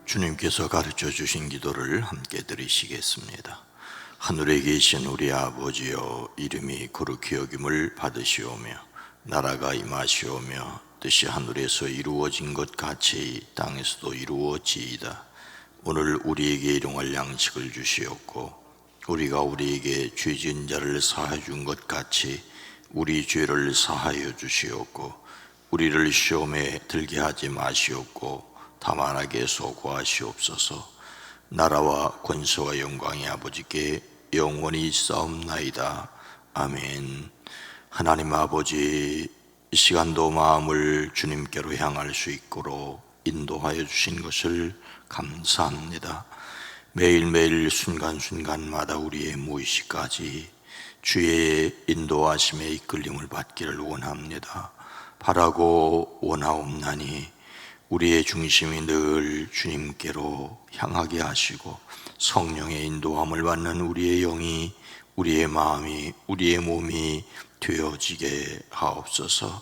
주님께서 가르쳐 주신 기도를 함께 드리시겠습니다. 하늘에 계신 우리 아버지여, 이름이 거룩히 여김을 받으시오며 나라가 임하시오며 뜻이 하늘에서 이루어진 것 같이 땅에서도 이루어지이다. 오늘 우리에게 일용할 양식을 주시옵고 우리가 우리에게 죄 지은 자를 사하여 준 것 같이 우리 죄를 사하여 주시옵고 우리를 시험에 들게 하지 마시옵고 다만하게 소구하시옵소서. 나라와 권세와 영광이 아버지께 영원히 있사옵나이다. 아멘. 하나님 아버지, 이 시간도 마음을 주님께로 향할 수 있도록 인도하여 주신 것을 감사합니다. 매일매일 순간순간마다 우리의 무의식까지 주의 인도하심에 이끌림을 받기를 원합니다. 바라고 원하옵나니 우리의 중심이 늘 주님께로 향하게 하시고 성령의 인도함을 받는 우리의 영이, 우리의 마음이, 우리의 몸이 되어지게 하옵소서.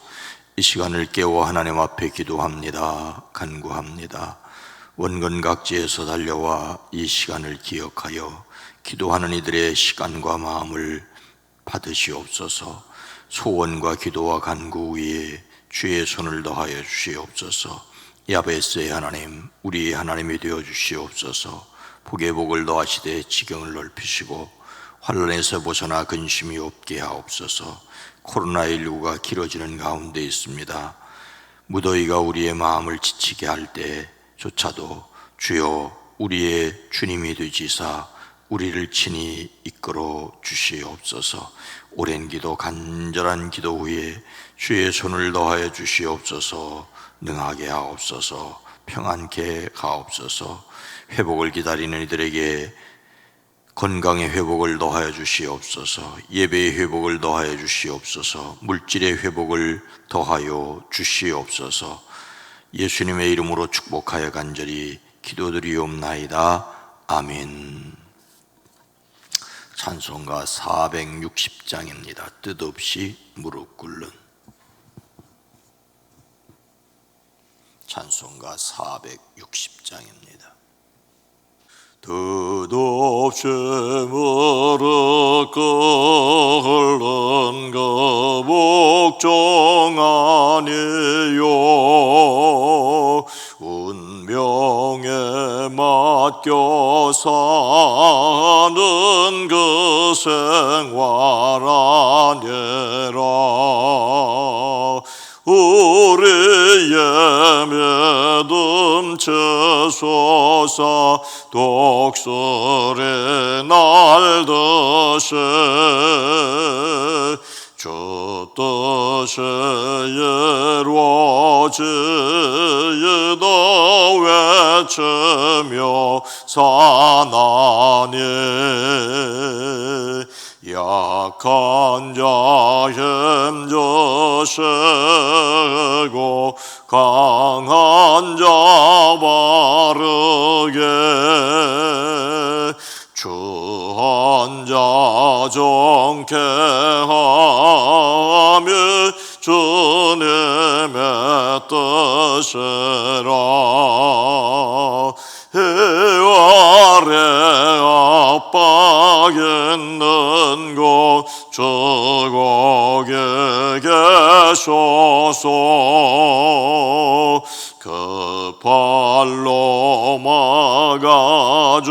이 시간을 깨워 하나님 앞에 기도합니다. 간구합니다. 원근각지에서 달려와 이 시간을 기억하여 기도하는 이들의 시간과 마음을 받으시옵소서. 소원과 기도와 간구 위에 주의 손을 더하여 주시옵소서. 야베스의 하나님, 우리의 하나님이 되어 주시옵소서. 복의 복을 더하시되 지경을 넓히시고 환난에서 벗어나 근심이 없게 하옵소서. 코로나19가 길어지는 가운데 있습니다. 무더위가 우리의 마음을 지치게 할 때조차도 주여 우리의 주님이 되시사 우리를 친히 이끌어 주시옵소서. 오랜 기도, 간절한 기도 후에 주의 손을 더하여 주시옵소서. 능하게 하옵소서. 평안케 하옵소서. 회복을 기다리는 이들에게 건강의 회복을 더하여 주시옵소서. 예배의 회복을 더하여 주시옵소서. 물질의 회복을 더하여 주시옵소서. 예수님의 이름으로 축복하여 간절히 기도드리옵나이다. 아멘. 찬송가 460장입니다. 뜻없이 무릎 꿇는. 찬송가 460장입니다. 뜻없이 무릎 꿇는 그 복종 아니요 운명에 맡겨 사는 그 생활 아니라 우리의 믿음 채소사 독설에 날듯이 주 뜻이 이루어지이다 외치며 사나니 약한 자 힘주시고 강한 자 바르게 추한 자 정케 하며 주님의 뜻이라. 해와래 압박 있는 곳 저곡에 계셔서 그 발로 막아주시오.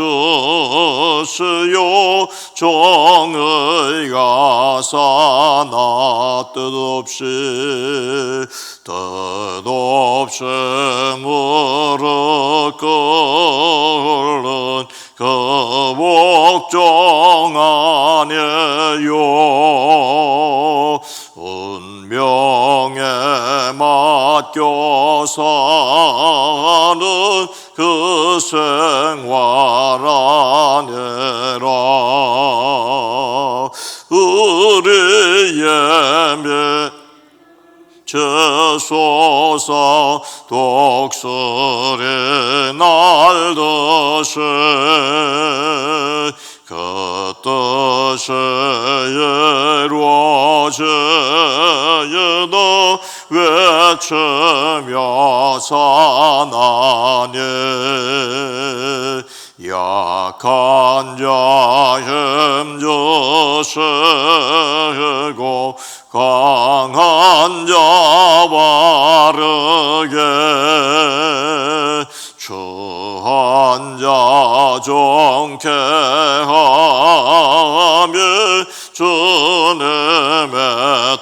정의가 사나 뜻없이 무릎 꿇는 그 복종 아니요 운명에 맡겨 사는 그 생활 아니라 우리의 주소서 독설에 날듯이 그 뜻이 이루어지이다 외치며 사나니 약한 자 힘주시고 강한 자 바르게 추한 자 정케 하며 주님의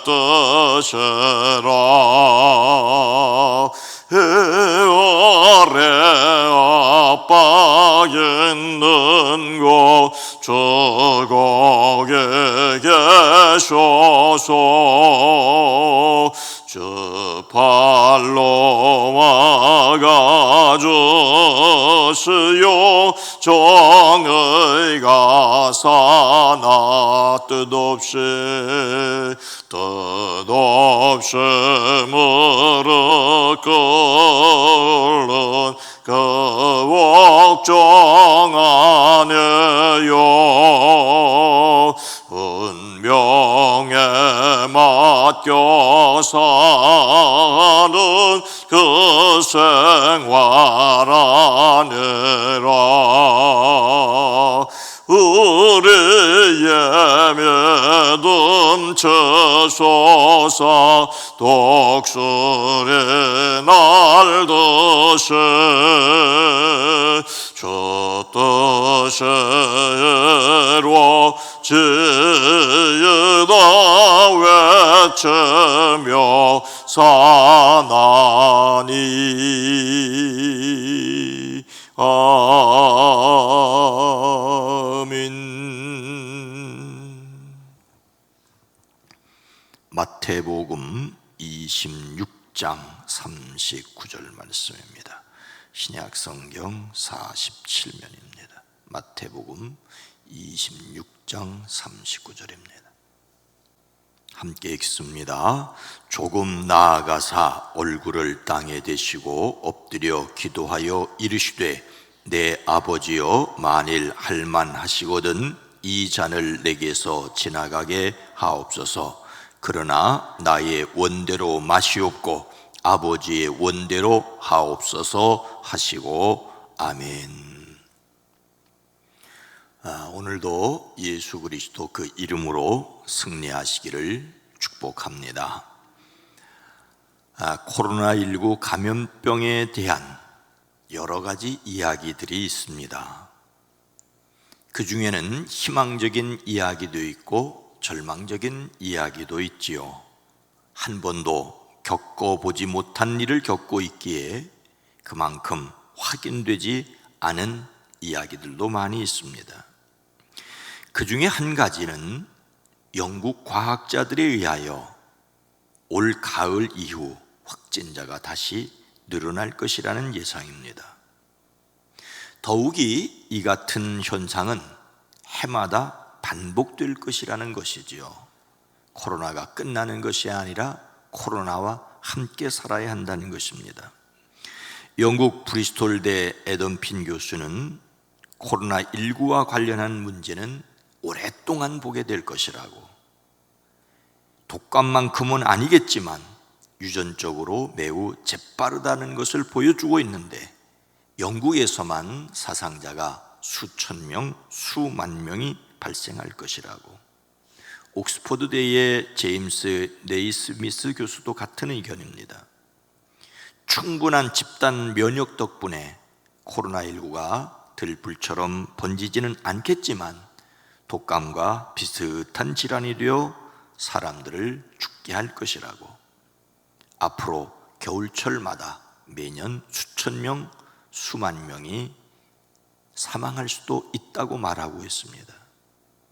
뜻이라 아래 아빠 있는 곳 저곡에 계셔서 저 팔로 막아주시오 정의가 사나 뜻없이 무릎 꿇는 그 옥정 아니요 운명에 맡겨 사는 그 생활 아니라 우리의 믿음 채소사 독수리 날듯이 저 뜻이 이루어지이다 외치며 사나니 아멘. 마태복음 26장 39절 말씀입니다. 신약성경 47면입니다. 마태복음 26장 39절입니다. 함께 읽습니다. 조금 나아가사 얼굴을 땅에 대시고 엎드려 기도하여 이르시되 내 아버지여 만일 할만하시거든 이 잔을 내게서 지나가게 하옵소서. 그러나 나의 원대로 마시옵고 아버지의 원대로 하옵소서 하시고 아멘. 오늘도 예수 그리스도 그 이름으로 승리하시기를 축복합니다. 코로나19 감염병에 대한 여러 가지 이야기들이 있습니다. 그 중에는 희망적인 이야기도 있고 절망적인 이야기도 있지요. 한 번도 겪어보지 못한 일을 겪고 있기에 그만큼 확인되지 않은 이야기들도 많이 있습니다. 그 중에 한 가지는 영국 과학자들에 의하여 올 가을 이후 확진자가 다시 늘어날 것이라는 예상입니다. 더욱이 이 같은 현상은 해마다 반복될 것이라는 것이지요. 코로나가 끝나는 것이 아니라 코로나와 함께 살아야 한다는 것입니다. 영국 브리스톨대 애덤핀 교수는 코로나19와 관련한 문제는 오랫동안 보게 될 것이라고, 독감만큼은 아니겠지만 유전적으로 매우 재빠르다는 것을 보여주고 있는데 영국에서만 사상자가 수천 명, 수만 명이 발생할 것이라고. 옥스퍼드대의 제임스 네이스미스 교수도 같은 의견입니다. 충분한 집단 면역 덕분에 코로나19가 들불처럼 번지지는 않겠지만 독감과 비슷한 질환이 되어 사람들을 죽게 할 것이라고. 앞으로 겨울철마다 매년 수천 명, 수만 명이 사망할 수도 있다고 말하고 있습니다.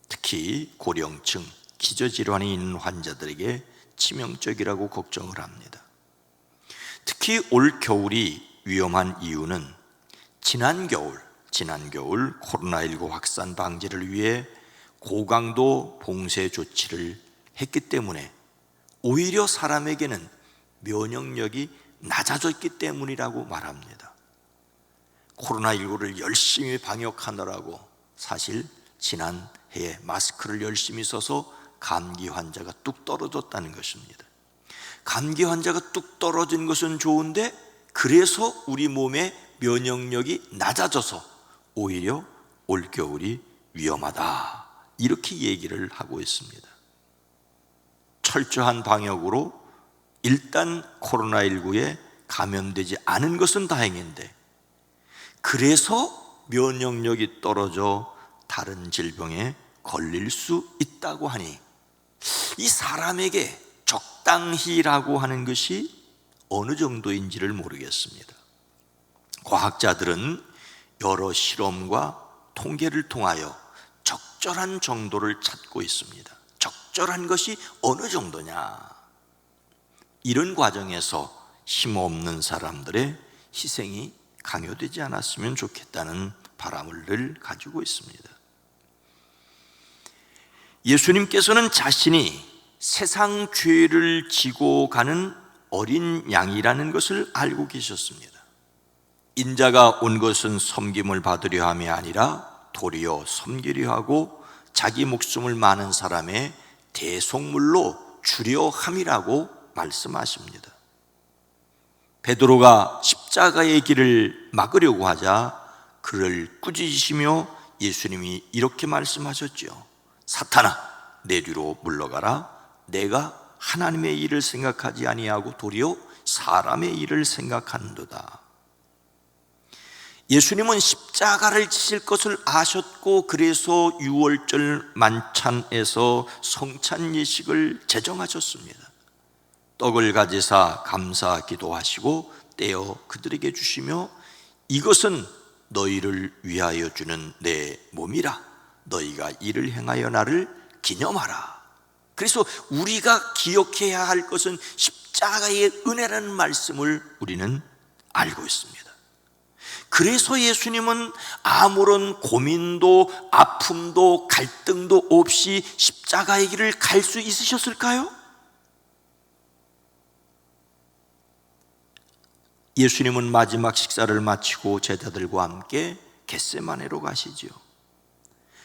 특히 고령층, 기저질환이 있는 환자들에게 치명적이라고 걱정을 합니다. 특히 올 겨울이 위험한 이유는 지난 겨울 코로나19 확산 방지를 위해 고강도 봉쇄 조치를 했기 때문에 오히려 사람에게는 면역력이 낮아졌기 때문이라고 말합니다. 코로나19를 열심히 방역하느라고 사실 지난해에 마스크를 열심히 써서 감기 환자가 뚝 떨어졌다는 것입니다. 감기 환자가 뚝 떨어진 것은 좋은데 그래서 우리 몸의 면역력이 낮아져서 오히려 올겨울이 위험하다, 이렇게 얘기를 하고 있습니다. 철저한 방역으로 일단 코로나19에 감염되지 않은 것은 다행인데, 그래서 면역력이 떨어져 다른 질병에 걸릴 수 있다고 하니 이 사람에게 적당히라고 하는 것이 어느 정도인지를 모르겠습니다. 과학자들은 여러 실험과 통계를 통하여 적절한 정도를 찾고 있습니다. 적절한 것이 어느 정도냐? 이런 과정에서 힘없는 사람들의 희생이 강요되지 않았으면 좋겠다는 바람을 늘 가지고 있습니다. 예수님께서는 자신이 세상 죄를 지고 가는 어린 양이라는 것을 알고 계셨습니다. 인자가 온 것은 섬김을 받으려 함이 아니라 도리어 섬기려 하고 자기 목숨을 많은 사람의 대속물로 주려 함이라고 말씀하십니다. 베드로가 십자가의 길을 막으려고 하자 그를 꾸짖으시며 예수님이 이렇게 말씀하셨죠. 사탄아, 내 뒤로 물러가라. 내가 하나님의 일을 생각하지 아니하고 도리어 사람의 일을 생각하는도다. 예수님은 십자가를 지실 것을 아셨고 그래서 유월절 만찬에서 성찬 예식을 제정하셨습니다. 떡을 가지사 감사 기도하시고 떼어 그들에게 주시며 이것은 너희를 위하여 주는 내 몸이라. 너희가 이를 행하여 나를 기념하라. 그래서 우리가 기억해야 할 것은 십자가의 은혜라는 말씀을 우리는 알고 있습니다. 그래서 예수님은 아무런 고민도 아픔도 갈등도 없이 십자가의 길을 갈 수 있으셨을까요? 예수님은 마지막 식사를 마치고 제자들과 함께 겟세마네로 가시죠.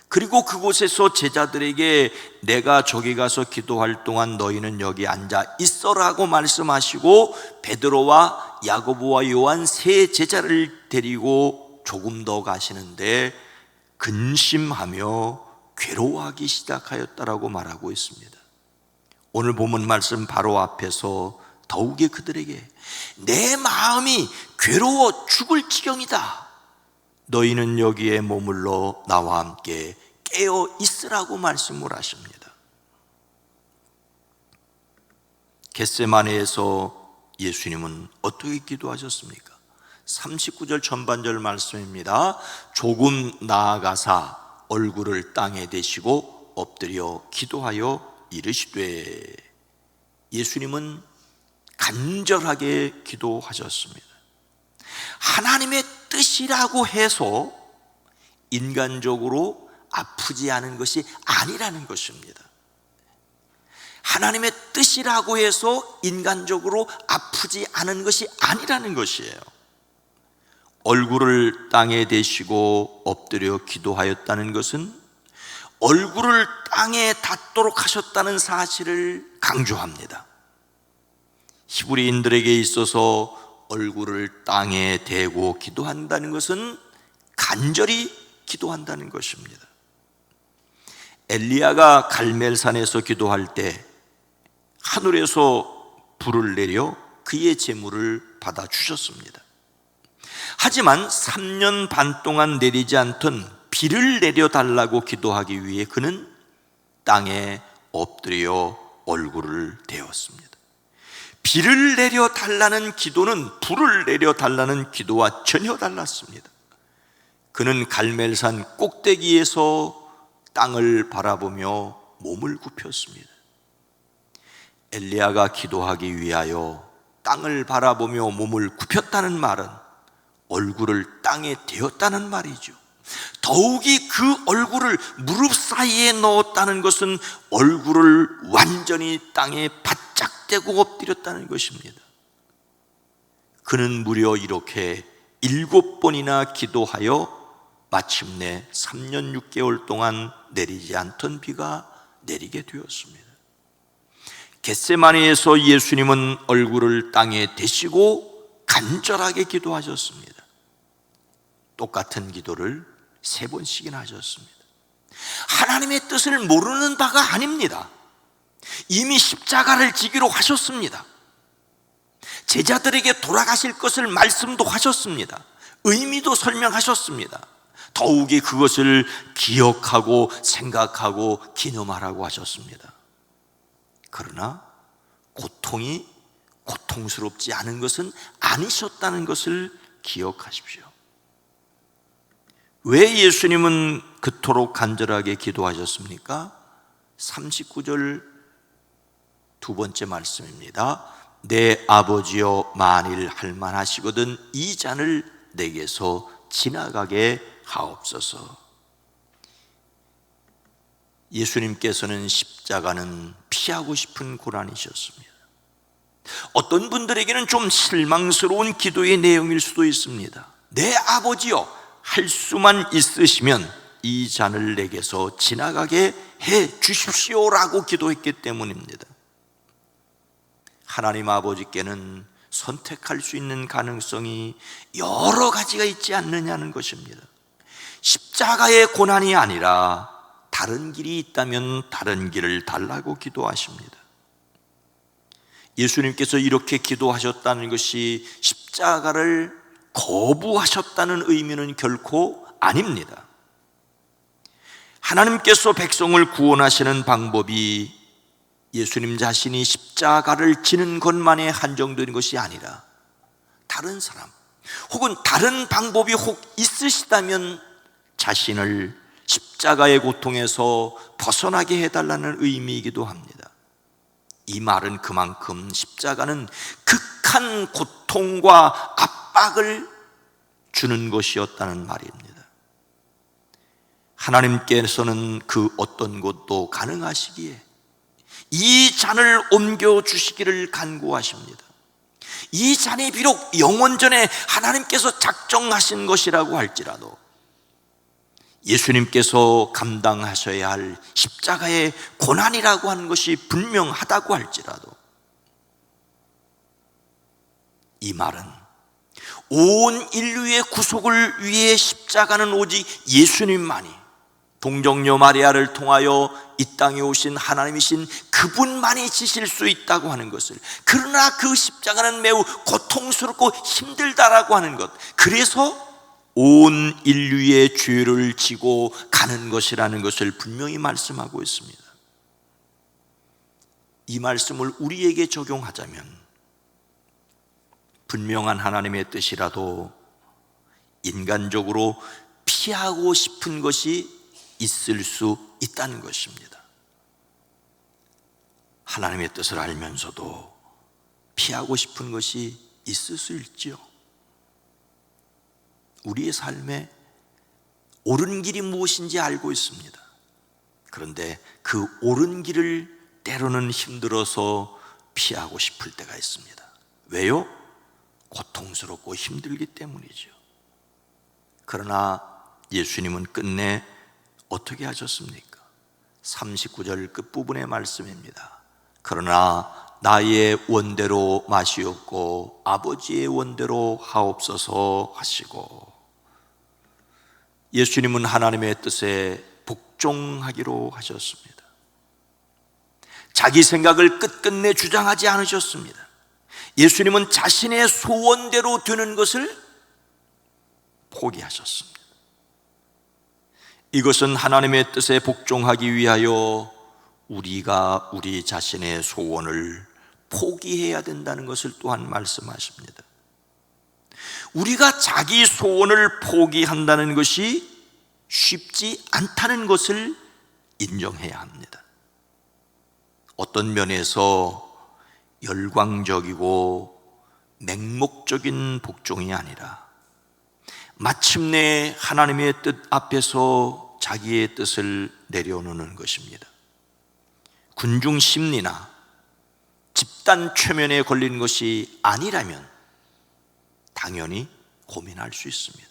그리고 그곳에서 제자들에게 내가 저기 가서 기도할 동안 너희는 여기 앉아 있어라고 말씀하시고 베드로와 야고보와 요한 세 제자를 데리고 조금 더 가시는데 근심하며 괴로워하기 시작하였다라고 말하고 있습니다. 오늘 본문 말씀 바로 앞에서 더욱이 그들에게 내 마음이 괴로워 죽을 지경이다. 너희는 여기에 머물러 나와 함께 깨어 있으라고 말씀을 하십니다. 겟세마네에서 예수님은 어떻게 기도하셨습니까? 39절 전반절 말씀입니다. 조금 나아가사 얼굴을 땅에 대시고 엎드려 기도하여 이르시되, 예수님은 간절하게 기도하셨습니다. 하나님의 뜻이라고 해서 인간적으로 아프지 않은 것이 아니라는 것입니다. 하나님의 뜻이라고 해서 인간적으로 아프지 않은 것이 아니라는 것이에요. 얼굴을 땅에 대시고 엎드려 기도하였다는 것은 얼굴을 땅에 닿도록 하셨다는 사실을 강조합니다. 히브리인들에게 있어서 얼굴을 땅에 대고 기도한다는 것은 간절히 기도한다는 것입니다. 엘리야가 갈멜산에서 기도할 때 하늘에서 불을 내려 그의 재물을 받아주셨습니다. 하지만 3년 반 동안 내리지 않던 비를 내려달라고 기도하기 위해 그는 땅에 엎드려 얼굴을 대었습니다. 비를 내려달라는 기도는 불을 내려달라는 기도와 전혀 달랐습니다. 그는 갈멜산 꼭대기에서 땅을 바라보며 몸을 굽혔습니다. 엘리야가 기도하기 위하여 땅을 바라보며 몸을 굽혔다는 말은 얼굴을 땅에 대었다는 말이죠. 더욱이 그 얼굴을 무릎 사이에 넣었다는 것은 얼굴을 완전히 땅에 바짝 대고 엎드렸다는 것입니다. 그는 무려 이렇게 7번이나 기도하여 마침내 3년 6개월 동안 내리지 않던 비가 내리게 되었습니다. 겟세마네에서 예수님은 얼굴을 땅에 대시고 간절하게 기도하셨습니다. 똑같은 기도를 3번씩이나 하셨습니다. 하나님의 뜻을 모르는 바가 아닙니다. 이미 십자가를 지기로 하셨습니다. 제자들에게 돌아가실 것을 말씀도 하셨습니다. 의미도 설명하셨습니다. 더욱이 그것을 기억하고 생각하고 기념하라고 하셨습니다. 그러나 고통이 고통스럽지 않은 것은 아니셨다는 것을 기억하십시오. 왜 예수님은 그토록 간절하게 기도하셨습니까? 39절 2번째 말씀입니다. 내 아버지여, 만일 할만하시거든 이 잔을 내게서 지나가게 하옵소서. 예수님께서는 십자가는 피하고 싶은 고난이셨습니다. 어떤 분들에게는 좀 실망스러운 기도의 내용일 수도 있습니다. 내 아버지여, 할 수만 있으시면 이 잔을 내게서 지나가게 해 주십시오라고 기도했기 때문입니다. 하나님 아버지께는 선택할 수 있는 가능성이 여러 가지가 있지 않느냐는 것입니다. 십자가의 고난이 아니라 다른 길이 있다면 다른 길을 달라고 기도하십니다. 예수님께서 이렇게 기도하셨다는 것이 십자가를 거부하셨다는 의미는 결코 아닙니다. 하나님께서 백성을 구원하시는 방법이 예수님 자신이 십자가를 지는 것만에 한정된 것이 아니라 다른 사람 혹은 다른 방법이 혹 있으시다면 자신을 십자가의 고통에서 벗어나게 해달라는 의미이기도 합니다. 이 말은 그만큼 십자가는 극한 고통과 압박을 주는 것이었다는 말입니다. 하나님께서는 그 어떤 것도 가능하시기에 이 잔을 옮겨주시기를 간구하십니다. 이 잔이 비록 영원전에 하나님께서 작정하신 것이라고 할지라도 예수님께서 감당하셔야 할 십자가의 고난이라고 하는 것이 분명하다고 할지라도 이 말은 온 인류의 구속을 위해 십자가는 오직 예수님만이, 동정녀 마리아를 통하여 이 땅에 오신 하나님이신 그분만이 지실 수 있다고 하는 것을, 그러나 그 십자가는 매우 고통스럽고 힘들다라고 하는 것, 그래서 온 인류의 죄를 지고 가는 것이라는 것을 분명히 말씀하고 있습니다. 이 말씀을 우리에게 적용하자면 분명한 하나님의 뜻이라도 인간적으로 피하고 싶은 것이 있을 수 있다는 것입니다. 하나님의 뜻을 알면서도 피하고 싶은 것이 있을 수 있지요. 우리의 삶에 옳은 길이 무엇인지 알고 있습니다. 그런데 그 옳은 길을 때로는 힘들어서 피하고 싶을 때가 있습니다. 왜요? 고통스럽고 힘들기 때문이죠. 그러나 예수님은 끝내 어떻게 하셨습니까? 39절 끝부분의 말씀입니다. 그러나 나의 원대로 마시옵고 아버지의 원대로 하옵소서 하시고, 예수님은 하나님의 뜻에 복종하기로 하셨습니다. 자기 생각을 끝끝내 주장하지 않으셨습니다. 예수님은 자신의 소원대로 되는 것을 포기하셨습니다. 이것은 하나님의 뜻에 복종하기 위하여 우리가 우리 자신의 소원을 포기해야 된다는 것을 또한 말씀하십니다. 우리가 자기 소원을 포기한다는 것이 쉽지 않다는 것을 인정해야 합니다. 어떤 면에서 열광적이고 맹목적인 복종이 아니라 마침내 하나님의 뜻 앞에서 자기의 뜻을 내려놓는 것입니다. 군중 심리나 집단 최면에 걸린 것이 아니라면 당연히 고민할 수 있습니다.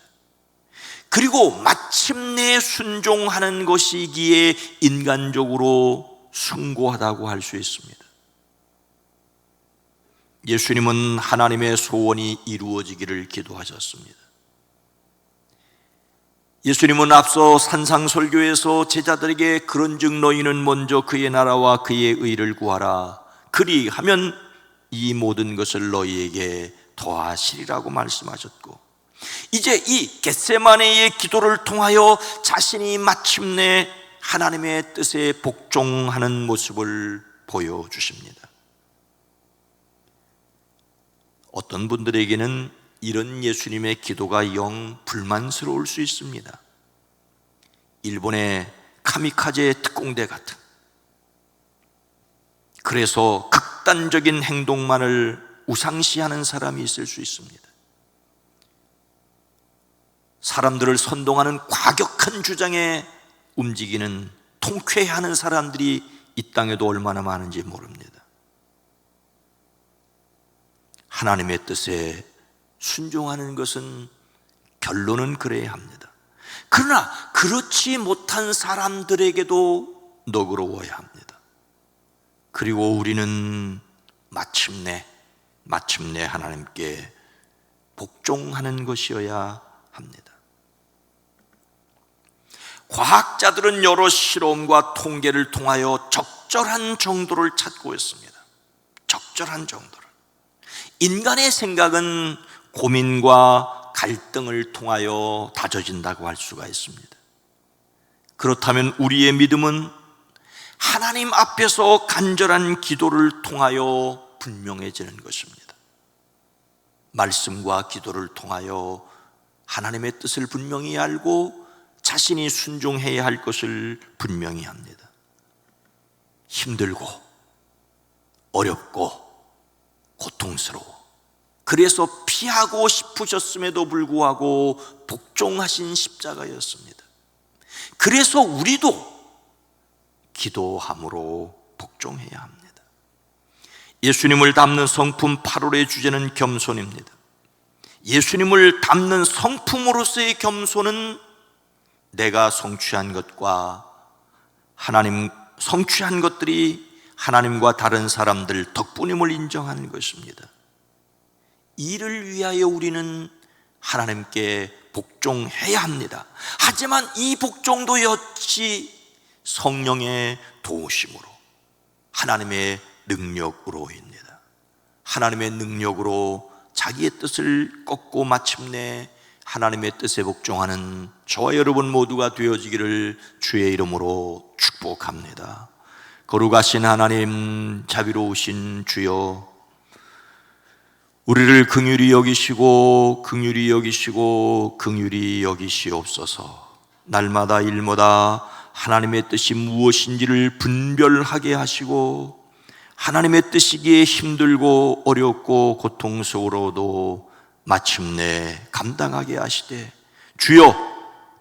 그리고 마침내 순종하는 것이기에 인간적으로 숭고하다고 할 수 있습니다. 예수님은 하나님의 소원이 이루어지기를 기도하셨습니다. 예수님은 앞서 산상설교에서 제자들에게 그런즉 너희는 먼저 그의 나라와 그의 의를 구하라, 그리하면 이 모든 것을 너희에게 더하시리라고 말씀하셨고, 이제 이 겟세마네의 기도를 통하여 자신이 마침내 하나님의 뜻에 복종하는 모습을 보여주십니다. 어떤 분들에게는 이런 예수님의 기도가 영 불만스러울 수 있습니다. 일본의 카미카제 특공대 같은, 그래서 극단적인 행동만을 우상시하는 사람이 있을 수 있습니다. 사람들을 선동하는 과격한 주장에 움직이는, 통쾌해하는 사람들이 이 땅에도 얼마나 많은지 모릅니다. 하나님의 뜻에 순종하는 것은 결론은 그래야 합니다. 그러나 그렇지 못한 사람들에게도 너그러워야 합니다. 그리고 우리는 마침내 하나님께 복종하는 것이어야 합니다. 과학자들은 여러 실험과 통계를 통하여 적절한 정도를 찾고 있습니다. 적절한 정도를. 인간의 생각은 고민과 갈등을 통하여 다져진다고 할 수가 있습니다. 그렇다면 우리의 믿음은 하나님 앞에서 간절한 기도를 통하여 분명해지는 것입니다. 말씀과 기도를 통하여 하나님의 뜻을 분명히 알고 자신이 순종해야 할 것을 분명히 합니다. 힘들고 어렵고 고통스러워, 그래서 피하고 싶으셨음에도 불구하고 복종하신 십자가였습니다. 그래서 우리도 기도함으로 복종해야 합니다. 예수님을 담는 성품 8월의 주제는 겸손입니다. 예수님을 담는 성품으로서의 겸손은 내가 성취한 것과 성취한 것들이 하나님과 다른 사람들 덕분임을 인정하는 것입니다. 이를 위하여 우리는 하나님께 복종해야 합니다. 하지만 이 복종도 역시 성령의 도우심으로, 하나님의 능력으로입니다. 하나님의 능력으로 자기의 뜻을 꺾고 마침내 하나님의 뜻에 복종하는 저와 여러분 모두가 되어지기를 주의 이름으로 축복합니다. 거룩하신 하나님, 자비로우신 주여, 우리를 긍휼히 여기시고 긍휼히 여기시옵소서. 날마다 일마다 하나님의 뜻이 무엇인지를 분별하게 하시고, 하나님의 뜻이기에 힘들고 어렵고 고통스러워도 마침내 감당하게 하시되, 주여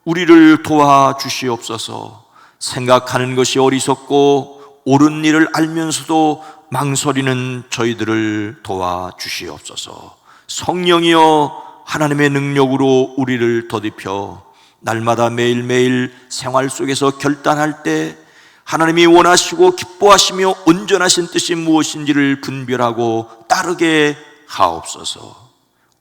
우리를 도와주시옵소서. 생각하는 것이 어리석고 옳은 일을 알면서도 망설이는 저희들을 도와주시옵소서. 성령이여, 하나님의 능력으로 우리를 더딥혀 날마다 매일매일 생활 속에서 결단할 때 하나님이 원하시고 기뻐하시며 온전하신 뜻이 무엇인지를 분별하고 따르게 하옵소서.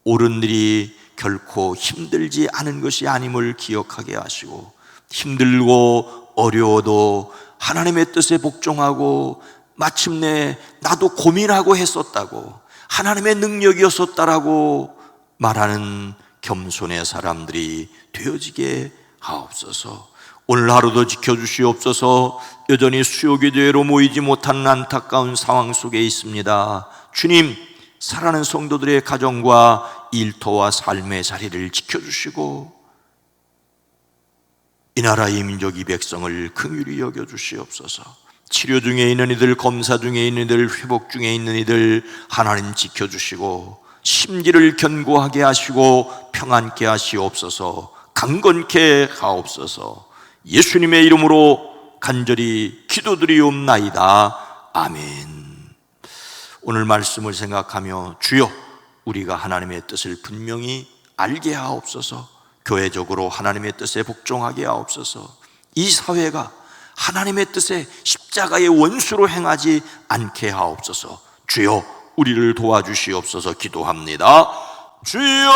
옳은 일이 결코 힘들지 않은 것이 아님을 기억하게 하시고, 힘들고 어려워도 하나님의 뜻에 복종하고 마침내 나도 고민하고 했었다고, 하나님의 능력이었었다라고 말하는 겸손의 사람들이 되어지게 하옵소서. 오늘 하루도 지켜주시옵소서. 여전히 수요기도회로 모이지 못하는 안타까운 상황 속에 있습니다. 주님, 사랑하는 성도들의 가정과 일터와 삶의 자리를 지켜주시고 이 나라의 민족, 이 백성을 긍휼히 여겨주시옵소서. 치료 중에 있는 이들, 검사 중에 있는 이들, 회복 중에 있는 이들 하나님 지켜주시고 심기를 견고하게 하시고 평안케 하시옵소서. 강건케 하옵소서. 예수님의 이름으로 간절히 기도드리옵나이다. 아멘. 오늘 말씀을 생각하며 주여, 우리가 하나님의 뜻을 분명히 알게 하옵소서. 교회적으로 하나님의 뜻에 복종하게 하옵소서. 이 사회가 하나님의 뜻에 십자가의 원수로 행하지 않게 하옵소서. 주여, 우리를 도와주시옵소서 기도합니다. 주여